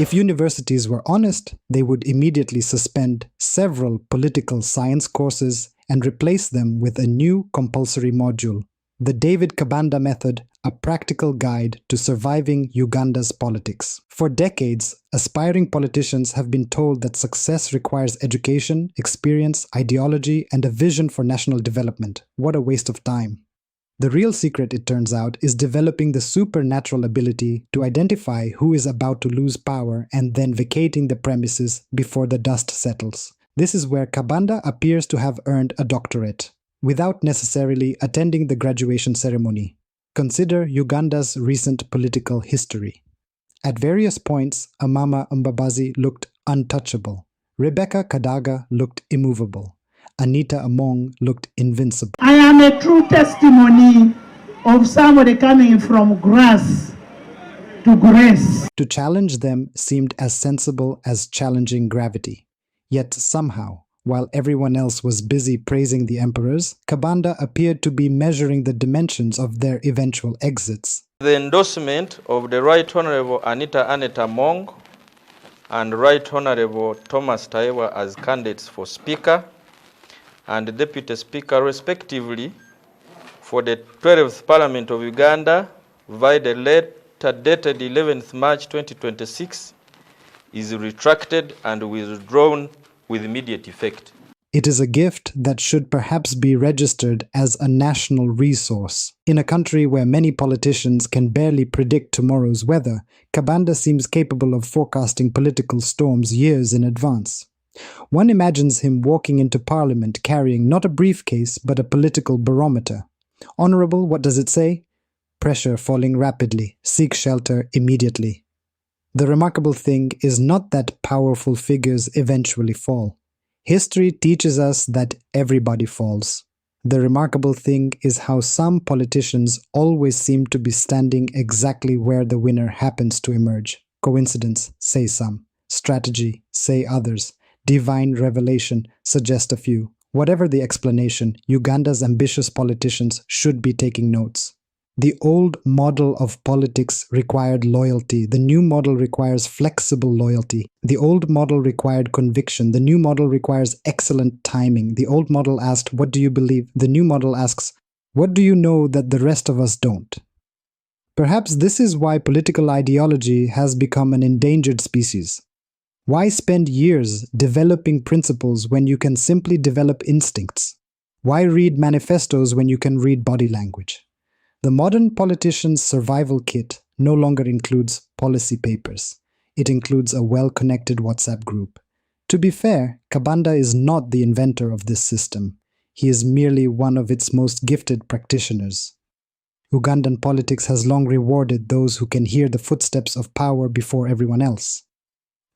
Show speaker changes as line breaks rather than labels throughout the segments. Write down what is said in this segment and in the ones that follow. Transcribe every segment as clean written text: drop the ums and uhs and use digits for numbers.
If universities were honest, they would immediately suspend several political science courses and replace them with a new compulsory module, the Daudi Kabanda method, a practical guide to surviving Uganda's politics. For decades, aspiring politicians have been told that success requires education, experience, ideology, and a vision for national development. What a waste of time. The real secret, it turns out, is developing the supernatural ability to identify who is about to lose power and then vacating the premises before the dust settles. This is where Cabanda appears to have earned a doctorate, without necessarily attending the graduation ceremony. Consider Uganda's recent political history. At various points, Amama Mbabazi looked untouchable. Rebecca Kadaga looked immovable. Anita Among looked invincible.
I am a true testimony of somebody coming from grass to grace.
To challenge them seemed as sensible as challenging gravity. Yet somehow, while everyone else was busy praising the emperors, Cabanda appeared to be measuring the dimensions of their eventual exits.
The endorsement of the Right Honorable Anita Among and Right Honorable Thomas Taiwa as candidates for Speaker and Deputy Speaker respectively for the 12th Parliament of Uganda via the letter dated 11th March 2026 is retracted and withdrawn with immediate effect.
It is a gift that should perhaps be registered as a national resource. In a country where many politicians can barely predict tomorrow's weather, Cabanda seems capable of forecasting political storms years in advance. One imagines him walking into Parliament carrying not a briefcase but a political barometer. Honorable, what does it say? Pressure falling rapidly. Seek shelter immediately. The remarkable thing is not that powerful figures eventually fall. History teaches us that everybody falls. The remarkable thing is how some politicians always seem to be standing exactly where the winner happens to emerge. Coincidence, say some. Strategy, say others. Divine revelation, suggest a few. Whatever the explanation, Uganda's ambitious politicians should be taking notes. The old model of politics required loyalty. The new model requires flexible loyalty. The old model required conviction. The new model requires excellent timing. The old model asked, "What do you believe?" The new model asks, "What do you know that the rest of us don't?" Perhaps this is why political ideology has become an endangered species. Why spend years developing principles when you can simply develop instincts? Why read manifestos when you can read body language? The modern politician's survival kit no longer includes policy papers. It includes a well-connected WhatsApp group. To be fair, Cabanda is not the inventor of this system. He is merely one of its most gifted practitioners. Ugandan politics has long rewarded those who can hear the footsteps of power before everyone else.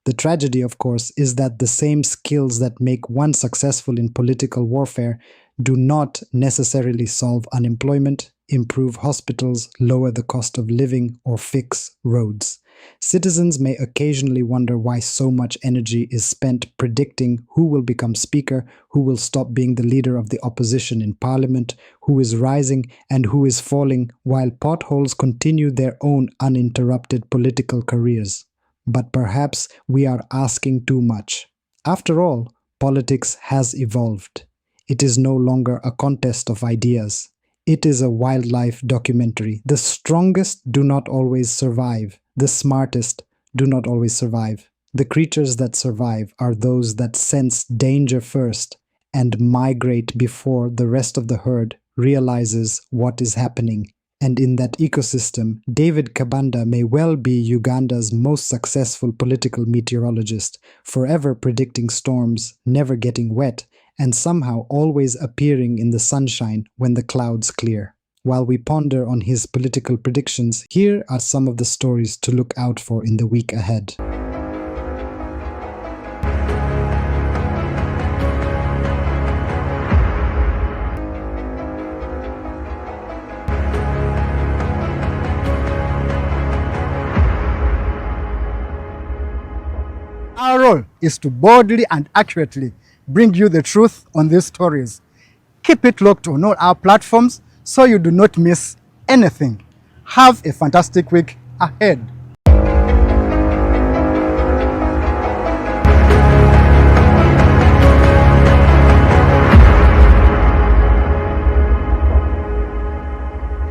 The tragedy, of course, is that the same skills that make one successful in political warfare do not necessarily solve unemployment, improve hospitals, lower the cost of living, or fix roads. Citizens may occasionally wonder why so much energy is spent predicting who will become speaker, who will stop being the leader of the opposition in parliament, who is rising and who is falling, while potholes continue their own uninterrupted political careers. But perhaps we are asking too much. After all, politics has evolved. It is no longer a contest of ideas. It is a wildlife documentary. The strongest do not always survive. The smartest do not always survive. The creatures that survive are those that sense danger first and migrate before the rest of the herd realizes what is happening. And in that ecosystem, Daudi Kabanda may well be Uganda's most successful political meteorologist, forever predicting storms, never getting wet, and somehow always appearing in the sunshine when the clouds clear. While we ponder on his political predictions, here are some of the stories to look out for in the week ahead.
Our role is to boldly and accurately bring you the truth on these stories. Keep it locked on all our platforms so you do not miss anything. Have a fantastic week ahead.